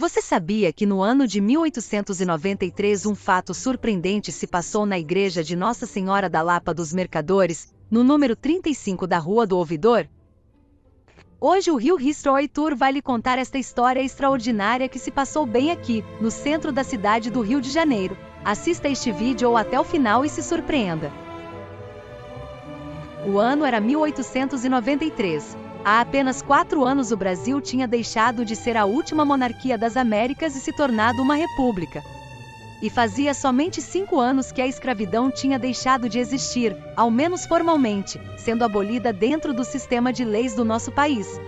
Você sabia que no ano de 1893 um fato surpreendente se passou na igreja de Nossa Senhora da Lapa dos Mercadores, no número 35 da Rua do Ouvidor? Hoje o Rio History Tour vai lhe contar esta história extraordinária que se passou bem aqui, no centro da cidade do Rio de Janeiro. Assista este vídeo até o final e se surpreenda. O ano era 1893. Há apenas 4 anos o Brasil tinha deixado de ser a última monarquia das Américas e se tornado uma república. E fazia somente 5 anos que a escravidão tinha deixado de existir, ao menos formalmente, sendo abolida dentro do sistema de leis do nosso país.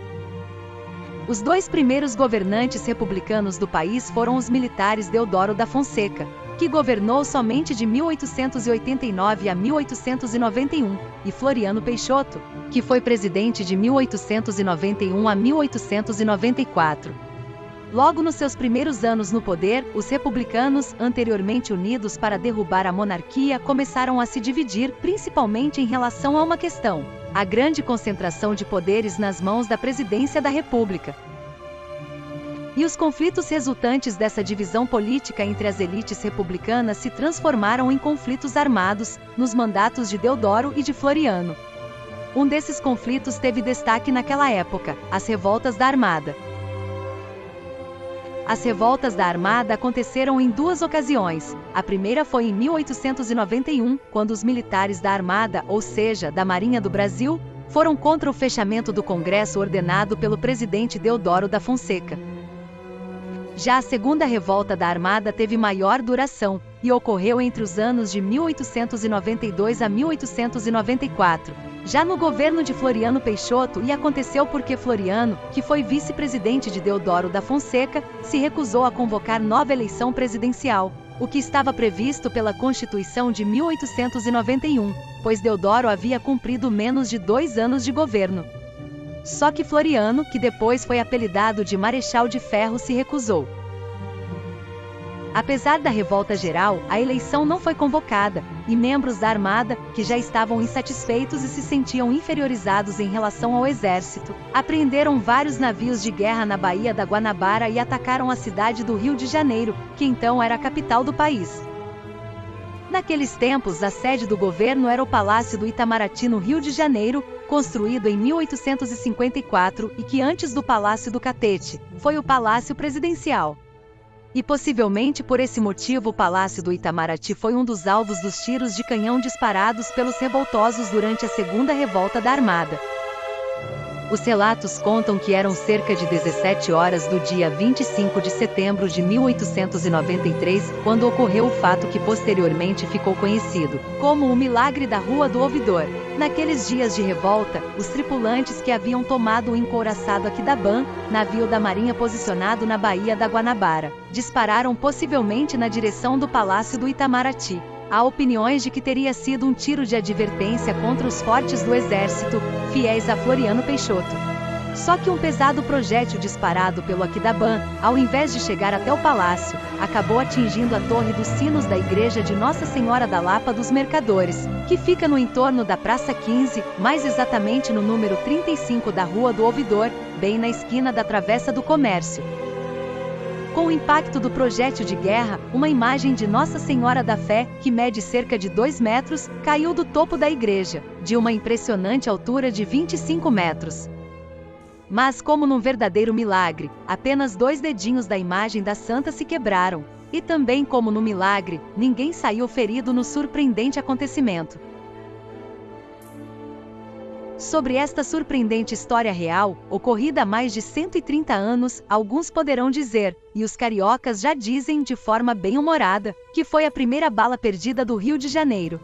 Os 2 primeiros governantes republicanos do país foram os militares Deodoro da Fonseca, que governou somente de 1889 a 1891, e Floriano Peixoto, que foi presidente de 1891 a 1894. Logo nos seus primeiros anos no poder, os republicanos, anteriormente unidos para derrubar a monarquia, começaram a se dividir, principalmente em relação a uma questão: a grande concentração de poderes nas mãos da presidência da República. E os conflitos resultantes dessa divisão política entre as elites republicanas se transformaram em conflitos armados, nos mandatos de Deodoro e de Floriano. Um desses conflitos teve destaque naquela época: as revoltas da Armada. As revoltas da Armada aconteceram em 2 ocasiões. A primeira foi em 1891, quando os militares da Armada, ou seja, da Marinha do Brasil, foram contra o fechamento do Congresso ordenado pelo presidente Deodoro da Fonseca. Já a segunda revolta da Armada teve maior duração, e ocorreu entre os anos de 1892 a 1894, já no governo de Floriano Peixoto, e aconteceu porque Floriano, que foi vice-presidente de Deodoro da Fonseca, se recusou a convocar nova eleição presidencial, o que estava previsto pela Constituição de 1891, pois Deodoro havia cumprido menos de 2 anos de governo. Só que Floriano, que depois foi apelidado de Marechal de Ferro, se recusou. Apesar da revolta geral, a eleição não foi convocada, e membros da Armada, que já estavam insatisfeitos e se sentiam inferiorizados em relação ao exército, apreenderam vários navios de guerra na Baía da Guanabara e atacaram a cidade do Rio de Janeiro, que então era a capital do país. Naqueles tempos, a sede do governo era o Palácio do Itamaraty no Rio de Janeiro, construído em 1854 e que antes do Palácio do Catete, foi o Palácio Presidencial. E possivelmente por esse motivo o Palácio do Itamaraty foi um dos alvos dos tiros de canhão disparados pelos revoltosos durante a segunda revolta da Armada. Os relatos contam que eram cerca de 17 horas do dia 25 de setembro de 1893, quando ocorreu o fato que posteriormente ficou conhecido como o Milagre da Rua do Ouvidor. Naqueles dias de revolta, os tripulantes que haviam tomado o encouraçado Aquidauã, navio da Marinha posicionado na Baía da Guanabara, dispararam possivelmente na direção do Palácio do Itamaraty. Há opiniões de que teria sido um tiro de advertência contra os fortes do exército, fiéis a Floriano Peixoto. Só que um pesado projétil disparado pelo Aquidauã, ao invés de chegar até o palácio, acabou atingindo a torre dos sinos da igreja de Nossa Senhora da Lapa dos Mercadores, que fica no entorno da Praça 15, mais exatamente no número 35 da Rua do Ouvidor, bem na esquina da Travessa do Comércio. Com o impacto do projétil de guerra, uma imagem de Nossa Senhora da Fé, que mede cerca de 2 metros, caiu do topo da igreja, de uma impressionante altura de 25 metros. Mas como num verdadeiro milagre, apenas 2 dedinhos da imagem da santa se quebraram. E também como no milagre, ninguém saiu ferido no surpreendente acontecimento. Sobre esta surpreendente história real, ocorrida há mais de 130 anos, alguns poderão dizer, e os cariocas já dizem de forma bem-humorada, que foi a primeira bala perdida do Rio de Janeiro.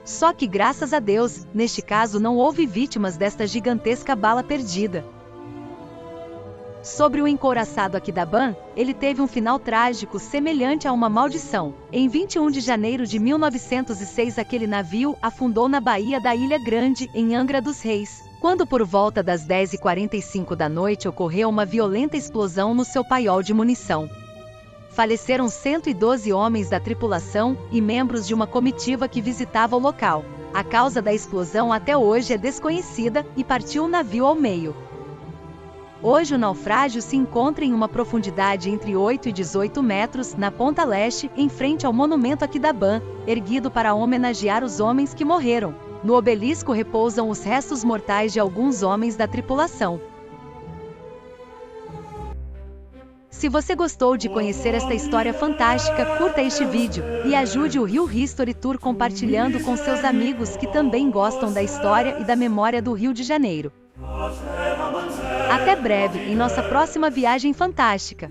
Só que graças a Deus, neste caso não houve vítimas desta gigantesca bala perdida. Sobre o encouraçado Aquidauã, ele teve um final trágico semelhante a uma maldição. Em 21 de janeiro de 1906 aquele navio afundou na Baía da Ilha Grande, em Angra dos Reis, quando por volta das 10h45 da noite ocorreu uma violenta explosão no seu paiol de munição. Faleceram 112 homens da tripulação e membros de uma comitiva que visitava o local. A causa da explosão até hoje é desconhecida e partiu o navio ao meio. Hoje o naufrágio se encontra em uma profundidade entre 8 e 18 metros, na ponta leste, em frente ao monumento Aquidabã, erguido para homenagear os homens que morreram. No obelisco repousam os restos mortais de alguns homens da tripulação. Se você gostou de conhecer esta história fantástica, curta este vídeo e ajude o Rio History Tour compartilhando com seus amigos que também gostam da história e da memória do Rio de Janeiro. Até breve em nossa próxima viagem fantástica.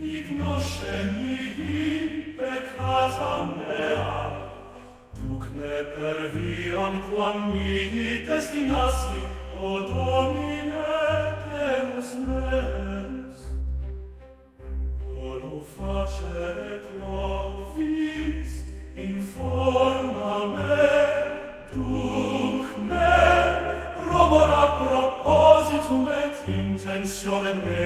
Facet lovis in forma me, duc me, robora propositum et intentionem me.